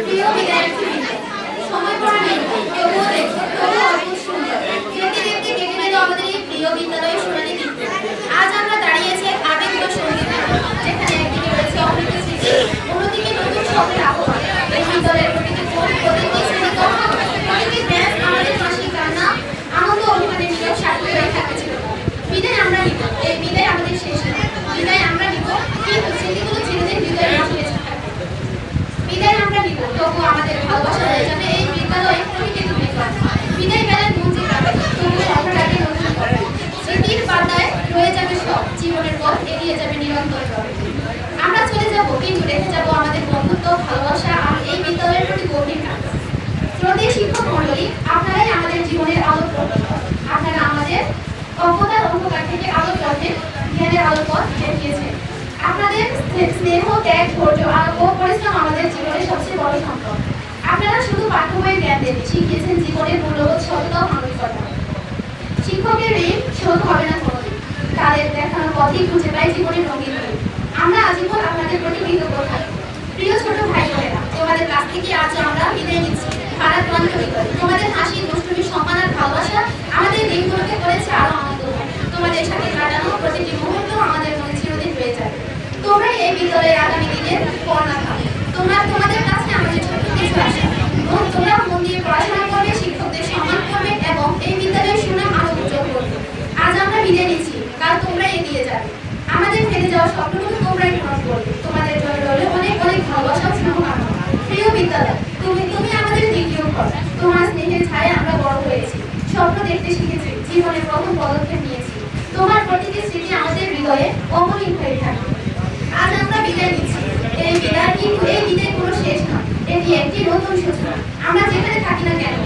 প্রিয় বিদ্যার্থী সময় পড়া নেই তবুও দেখো তবুও অদ্ভুত সুন্দর দেখতে দেখতে কেটে গেল আমাদের এই প্রিয় বিদ্যালয়ের সোনালী দিন। আজ আমরা দাঁড়িয়েছি আবেগ ও সঙ্গীত যেখানে একদিকে রয়েছে অমৃত স্মৃতি অন্যদিকে নতুন শব্দের আহ্বান। এই বিদ্যালয়ের প্রতিটি কোণ প্রতিটি শ্রেণী কক্ষ প্রতিটি ব্যাচ আমাদের হাসি কান্না আনন্দ অভিমানের নিয়োগ সার্থক হয়ে থাকছিল। বিদায় আমরা নিব এই বিদায় আমাদের শেষ নয় বিদায় আমরা নিব কিন্তু স্মৃতিগুলো চিরদিন হৃদয়ে মাটিয়ে থাকবে। বিদায় আমরা নিব তবু আমাদের ভালোবাসা হয়ে যাবে এই বিদ্যালয়ে প্রতিটি তুমি বিদায় বেলায় মন জেতাবে তবু সবার আগে নতুন করে স্মৃতির পাতায় রয়ে যাবে সব জীবনের পথ এগিয়ে যাবে নিরন্তর ভাবে। আমরা চলে যাব কিন্তু রেখে যাব আমাদের বন্ধুত্ব ভালোবাসা আর এই বিদ্যালয়ের প্রতি গভীর টান। শ্রদ্ধেয় শিক্ষক মণ্ডলী আপনারাই আমাদের জীবনের আলো প্রদীপ। আপনারা আমাদের অজ্ঞতার অন্ধকার থেকে আলোর পথে জ্ঞানের আলোর পথ দেখিয়েছেন। আপনাদের স্নেহ ত্যাগ ধৈর্য আর পরিশ্রম আমাদের জীবনের সবচেয়ে বড় সম্পদ। আপনারা শুধু পাঠ্য বইয়ের জ্ঞান দেন শিখিয়েছেন জীবনের মূল্যবোধ সততা ও মানবিকতা। শিক্ষকের ঋণ শোধ হবে না কোনোদিন তাদের দেখানো পথেই খুঁজে পাই জীবনের রঙিন দিন। আমরা আজীবন আপনাদের প্রতি কৃতজ্ঞ থাকি। প্রিয় ছোট ভাই বোনেরা তোমাদের কাছ থেকে আজ আমরা বিদায় নিচ্ছি ভারাক্রান্ত হৃদয়ে। তোমাদের হাসি দুষ্টুমি সম্মান আর ভালোবাসা আমাদের দিনগুলোকে করেছে আরো আনন্দময়। তোমাদের সাথে কাটানো প্রতিটি মুহূর্ত আমাদের মনে চিরদিন রয়ে যাবে। তোমরা এই বিদ্যালয়ের আগামী দিনের কর্ণধার। তোমাদের কাছে আমাদের ছোট কিছু আশা তোমরা মন দিয়ে পড়াশোনা করবে শিক্ষকদের সম্মান করবে এবং এই বিদ্যালয়ের সুনাম আরো উজ্জ্বল করবে। আজ আমরা বিদায় নিচ্ছি কাল তোমরা এগিয়ে যাবে। আমাদের ফেলে যাওয়া স্বপ্নগুলো তোমরাই পূরণ করবে। তোমাদের জন্য রইল অনেক অনেক ভালোবাসা ও স্নেহ কামনা। প্রিয় বিদ্যালয় তুমি আমাদের দ্বিতীয় ঘর। তোমার স্নেহের ছায়া আমরা বড় হয়েছি স্বপ্ন দেখতে শিখেছি জীবনের প্রথম পদক্ষেপ নিয়েছি। তোমার প্রতিটি স্মৃতি আমাদের হৃদয়ে অমলিন হয়ে থাকবে। আজ আমরা বিদায় নিচ্ছি এই বিদায় কিন্তু এই বিদায় কোনো শেষ নয় এটি একটি নতুন সূচনা। আমরা যেখানে থাকি না কেন